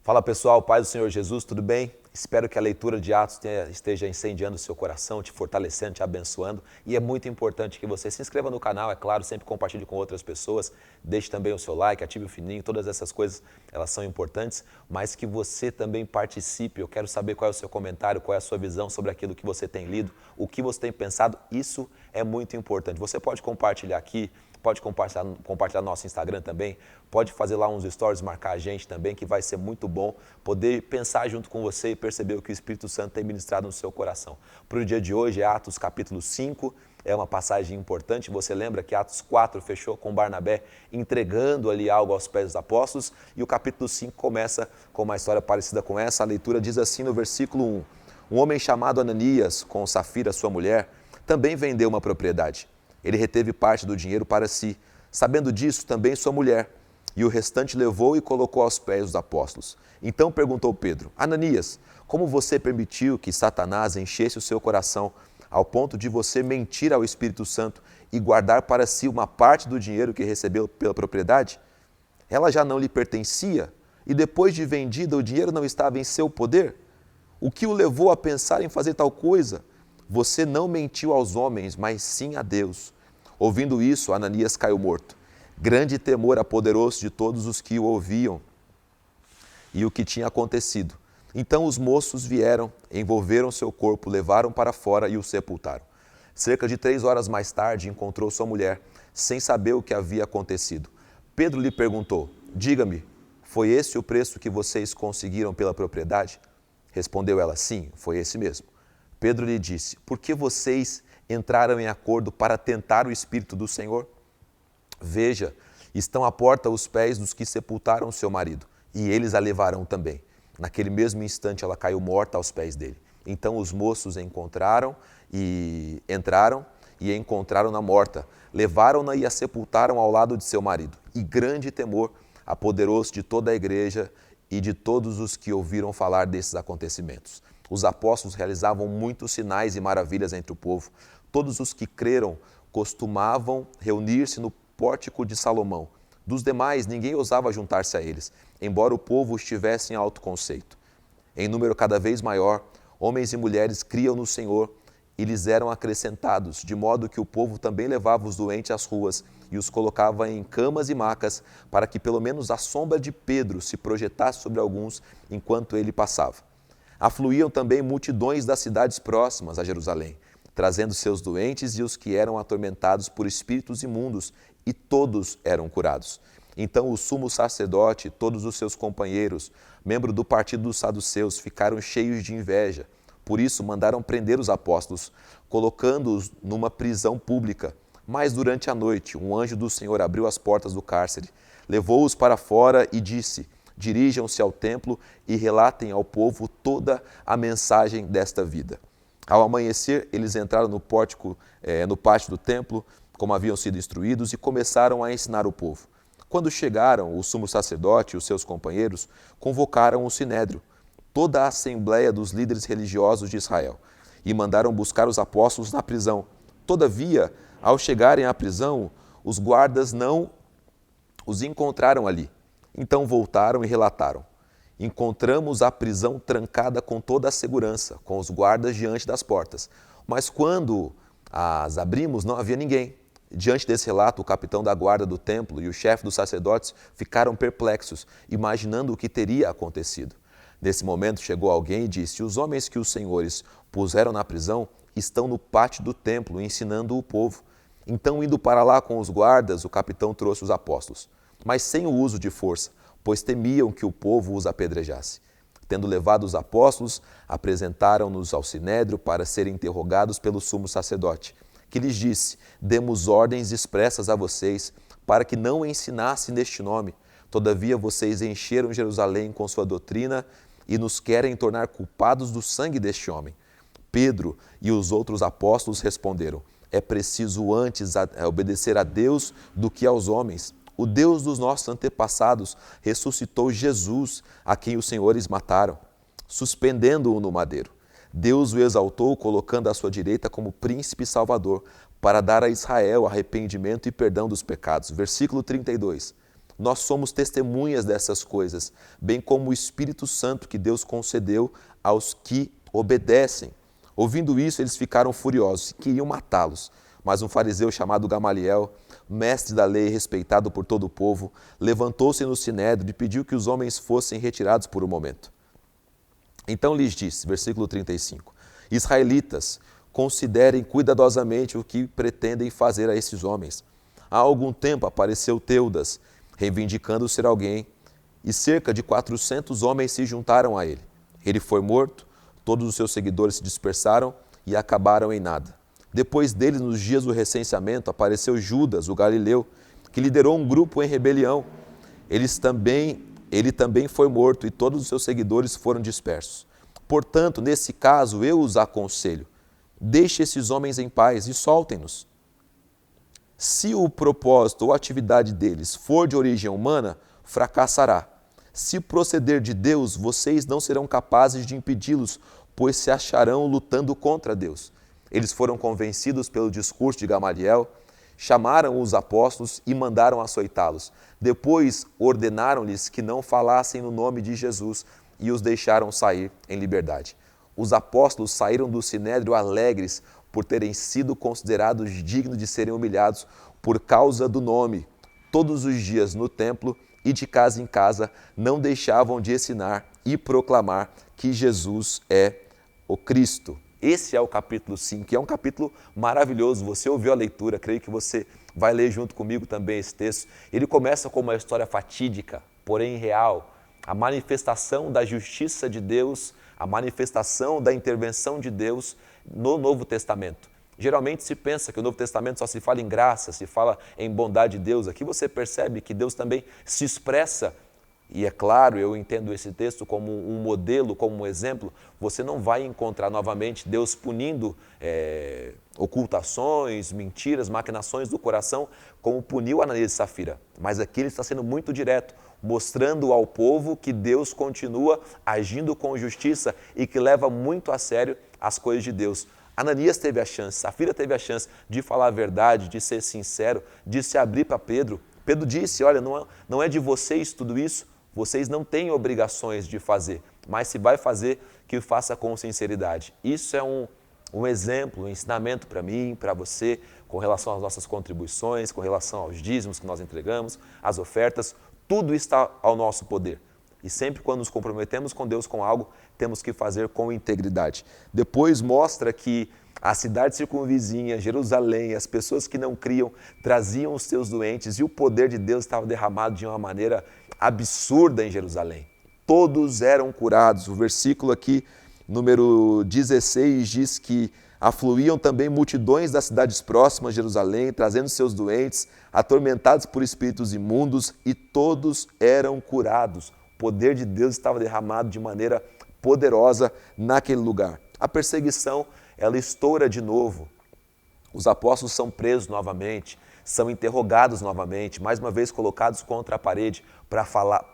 Fala pessoal, paz do Senhor Jesus, tudo bem? Espero que a leitura de Atos esteja incendiando o seu coração, te fortalecendo, te abençoando. E é muito importante que você se inscreva no canal, é claro, sempre compartilhe com outras pessoas. Deixe também o seu like, ative o sininho, todas essas coisas, elas são importantes. Mas que você também participe, eu quero saber qual é o seu comentário, qual é a sua visão sobre aquilo que você tem lido, o que você tem pensado, isso é muito importante. Você pode compartilhar aqui, pode compartilhar no nosso Instagram também, pode fazer lá uns stories, marcar a gente também, que vai ser muito bom poder pensar junto com você e perceber o que o Espírito Santo tem ministrado no seu coração. Para o dia de hoje é Atos capítulo 5, é uma passagem importante. Você lembra que Atos 4 fechou com Barnabé entregando ali algo aos pés dos apóstolos, e o capítulo 5 começa com uma história parecida com essa. A leitura diz assim no versículo 1: Um homem chamado Ananias, com Safira, sua mulher, também vendeu uma propriedade. Ele reteve parte do dinheiro para si. Sabendo disso, também sua mulher, e o restante levou e colocou aos pés dos apóstolos. Então perguntou Pedro: Ananias, como você permitiu que Satanás enchesse o seu coração ao ponto de você mentir ao Espírito Santo e guardar para si uma parte do dinheiro que recebeu pela propriedade? Ela já não lhe pertencia, e depois de vendida o dinheiro não estava em seu poder? O que o levou a pensar em fazer tal coisa? Você não mentiu aos homens, mas sim a Deus. Ouvindo isso, Ananias caiu morto. Grande temor apoderou-se de todos os que o ouviam e o que tinha acontecido. Então os moços vieram, envolveram seu corpo, levaram para fora e o sepultaram. Cerca de 3 horas mais tarde, encontrou sua mulher, sem saber o que havia acontecido. Pedro lhe perguntou: Diga-me, foi esse o preço que vocês conseguiram pela propriedade? Respondeu ela: Sim, foi esse mesmo. Pedro lhe disse: Por que vocês entraram em acordo para tentar o Espírito do Senhor? Veja, estão à porta os pés dos que sepultaram seu marido, e eles a levarão também. Naquele mesmo instante ela caiu morta aos pés dele. Então os moços entraram e encontraram-na morta. Levaram-na e a sepultaram ao lado de seu marido. E grande temor apoderou-se de toda a igreja e de todos os que ouviram falar desses acontecimentos. Os apóstolos realizavam muitos sinais e maravilhas entre o povo. Todos os que creram costumavam reunir-se no pórtico de Salomão. Dos demais, ninguém ousava juntar-se a eles, embora o povo estivesse em alto conceito. Em número cada vez maior, homens e mulheres criam no Senhor e lhes eram acrescentados, de modo que o povo também levava os doentes às ruas e os colocava em camas e macas, para que pelo menos a sombra de Pedro se projetasse sobre alguns enquanto ele passava. Afluíam também multidões das cidades próximas a Jerusalém, trazendo seus doentes e os que eram atormentados por espíritos imundos, e todos eram curados. Então o sumo sacerdote e todos os seus companheiros, membro do partido dos saduceus, ficaram cheios de inveja. Por isso mandaram prender os apóstolos, colocando-os numa prisão pública. Mas durante a noite, um anjo do Senhor abriu as portas do cárcere, levou-os para fora e disse: Dirijam-se ao templo e relatem ao povo toda a mensagem desta vida. Ao amanhecer, eles entraram no pátio do templo, como haviam sido instruídos, e começaram a ensinar o povo. Quando chegaram, o sumo sacerdote e os seus companheiros convocaram o sinédrio, toda a assembleia dos líderes religiosos de Israel, e mandaram buscar os apóstolos na prisão. Todavia, ao chegarem à prisão, os guardas não os encontraram ali. Então voltaram e relataram: Encontramos a prisão trancada com toda a segurança, com os guardas diante das portas. Mas quando as abrimos, não havia ninguém. Diante desse relato, o capitão da guarda do templo e o chefe dos sacerdotes ficaram perplexos, imaginando o que teria acontecido. Nesse momento chegou alguém e disse: Os homens que os senhores puseram na prisão estão no pátio do templo ensinando o povo. Então, indo para lá com os guardas, o capitão trouxe os apóstolos, mas sem o uso de força, pois temiam que o povo os apedrejasse. Tendo levado os apóstolos, apresentaram-nos ao sinédrio para serem interrogados pelo sumo sacerdote, que lhes disse: Demos ordens expressas a vocês para que não ensinassem neste nome. Todavia vocês encheram Jerusalém com sua doutrina e nos querem tornar culpados do sangue deste homem. Pedro e os outros apóstolos responderam: É preciso antes obedecer a Deus do que aos homens. O Deus dos nossos antepassados ressuscitou Jesus, a quem os senhores mataram, suspendendo-o no madeiro. Deus o exaltou, colocando à sua direita como príncipe e salvador, para dar a Israel arrependimento e perdão dos pecados. Versículo 32. nós somos testemunhas dessas coisas, bem como o Espírito Santo que Deus concedeu aos que obedecem. Ouvindo isso, eles ficaram furiosos e queriam matá-los. Mas um fariseu chamado Gamaliel, mestre da lei respeitado por todo o povo, levantou-se no sinédrio e pediu que os homens fossem retirados por um momento. Então lhes disse, versículo 35, Israelitas, considerem cuidadosamente o que pretendem fazer a esses homens. Há algum tempo apareceu Teudas, reivindicando ser alguém, e cerca de 400 homens se juntaram a ele. Ele foi morto, todos os seus seguidores se dispersaram e acabaram em nada. Depois dele, nos dias do recenseamento, apareceu Judas, o galileu, que liderou um grupo em rebelião. Ele também foi morto e todos os seus seguidores foram dispersos. Portanto, nesse caso, eu os aconselho, deixe esses homens em paz e soltem-nos. Se o propósito ou atividade deles for de origem humana, fracassará. Se proceder de Deus, vocês não serão capazes de impedi-los, pois se acharão lutando contra Deus. Eles foram convencidos pelo discurso de Gamaliel, chamaram os apóstolos e mandaram açoitá-los. Depois ordenaram-lhes que não falassem no nome de Jesus e os deixaram sair em liberdade. Os apóstolos saíram do sinédrio alegres por terem sido considerados dignos de serem humilhados por causa do nome. Todos os dias no templo e de casa em casa não deixavam de ensinar e proclamar que Jesus é o Cristo. Esse é o capítulo 5, que é um capítulo maravilhoso. Você ouviu a leitura, creio que você vai ler junto comigo também esse texto. Ele começa com uma história fatídica, porém real. A manifestação da justiça de Deus, a manifestação da intervenção de Deus no Novo Testamento. Geralmente se pensa que o Novo Testamento só se fala em graça, se fala em bondade de Deus. Aqui você percebe que Deus também se expressa. E é claro, eu entendo esse texto como um modelo, como um exemplo. Você não vai encontrar novamente Deus punindo ocultações, mentiras, maquinações do coração, como puniu Ananias e Safira. Mas aqui ele está sendo muito direto, mostrando ao povo que Deus continua agindo com justiça e que leva muito a sério as coisas de Deus. Ananias teve a chance, Safira teve a chance de falar a verdade, de ser sincero, de se abrir para Pedro. Pedro disse, olha, não é de vocês tudo isso, vocês não têm obrigações de fazer, mas se vai fazer, que faça com sinceridade. Isso é um exemplo, um ensinamento para mim, para você, com relação às nossas contribuições, com relação aos dízimos que nós entregamos, às ofertas, tudo está ao nosso poder. E sempre quando nos comprometemos com Deus com algo, temos que fazer com integridade. Depois mostra que a cidade circunvizinha, Jerusalém, as pessoas que não criam, traziam os seus doentes e o poder de Deus estava derramado de uma maneira absurda em Jerusalém. Todos eram curados. O versículo aqui, número 16, diz que afluíam também multidões das cidades próximas de Jerusalém, trazendo seus doentes, atormentados por espíritos imundos, e todos eram curados. O poder de Deus estava derramado de maneira poderosa naquele lugar. A perseguição, ela estoura de novo. Os apóstolos são presos novamente, são interrogados novamente, mais uma vez colocados contra a parede para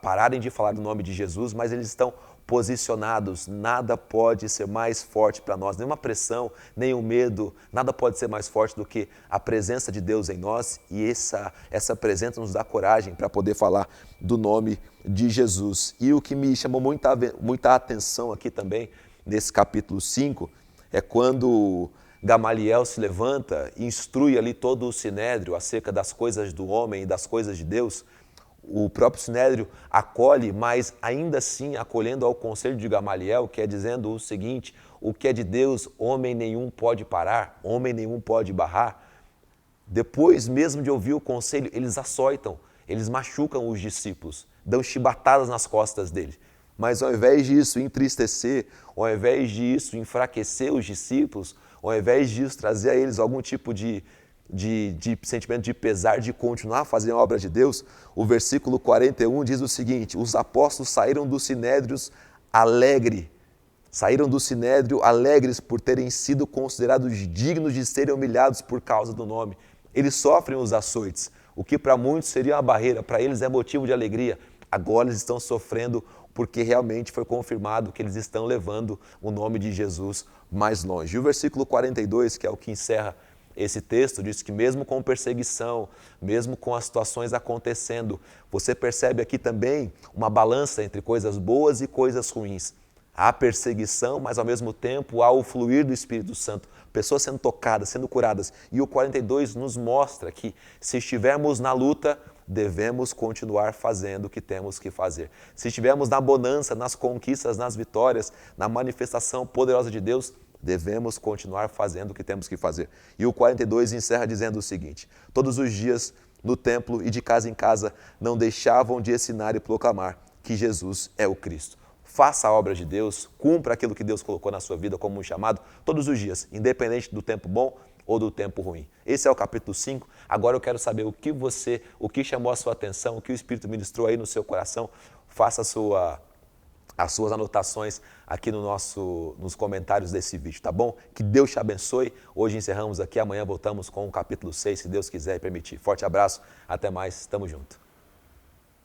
pararem de falar do nome de Jesus, mas eles estão posicionados. Nada pode ser mais forte para nós, nenhuma pressão, nenhum medo, nada pode ser mais forte do que a presença de Deus em nós, e essa presença nos dá coragem para poder falar do nome de Jesus. E o que me chamou muita atenção aqui também, nesse capítulo 5, é quando Gamaliel se levanta e instrui ali todo o sinédrio acerca das coisas do homem e das coisas de Deus. O próprio sinédrio acolhe, mas ainda assim acolhendo ao conselho de Gamaliel, que é dizendo o seguinte: o que é de Deus, homem nenhum pode parar, homem nenhum pode barrar. Depois mesmo de ouvir o conselho, eles açoitam, eles machucam os discípulos, dão chibatadas nas costas dele. Mas ao invés disso entristecer, ao invés disso enfraquecer os discípulos, ao invés disso trazer a eles algum tipo de sentimento de pesar de continuar a fazer a obra de Deus, o versículo 41 diz o seguinte: os apóstolos saíram do sinédrio alegres por terem sido considerados dignos de serem humilhados por causa do nome. Eles sofrem os açoites, o que para muitos seria uma barreira, para eles é motivo de alegria. Agora eles estão sofrendo porque realmente foi confirmado que eles estão levando o nome de Jesus mais longe. E o versículo 42, que é o que encerra Esse texto diz que mesmo com perseguição, mesmo com as situações acontecendo, você percebe aqui também uma balança entre coisas boas e coisas ruins. Há perseguição, mas ao mesmo tempo há o fluir do Espírito Santo, pessoas sendo tocadas, sendo curadas. E o 42 nos mostra que se estivermos na luta, devemos continuar fazendo o que temos que fazer. Se estivermos na bonança, nas conquistas, nas vitórias, na manifestação poderosa de Deus, devemos continuar fazendo o que temos que fazer. E o 42 encerra dizendo o seguinte: todos os dias no templo e de casa em casa não deixavam de ensinar e proclamar que Jesus é o Cristo. Faça a obra de Deus, cumpra aquilo que Deus colocou na sua vida como um chamado todos os dias, independente do tempo bom ou do tempo ruim. Esse é o capítulo 5. Agora eu quero saber o que chamou a sua atenção, o que o Espírito ministrou aí no seu coração. Faça as suas anotações aqui nos comentários desse vídeo, tá bom? Que Deus te abençoe. Hoje encerramos aqui, amanhã voltamos com o capítulo 6, se Deus quiser e permitir. Forte abraço, até mais, tamo junto.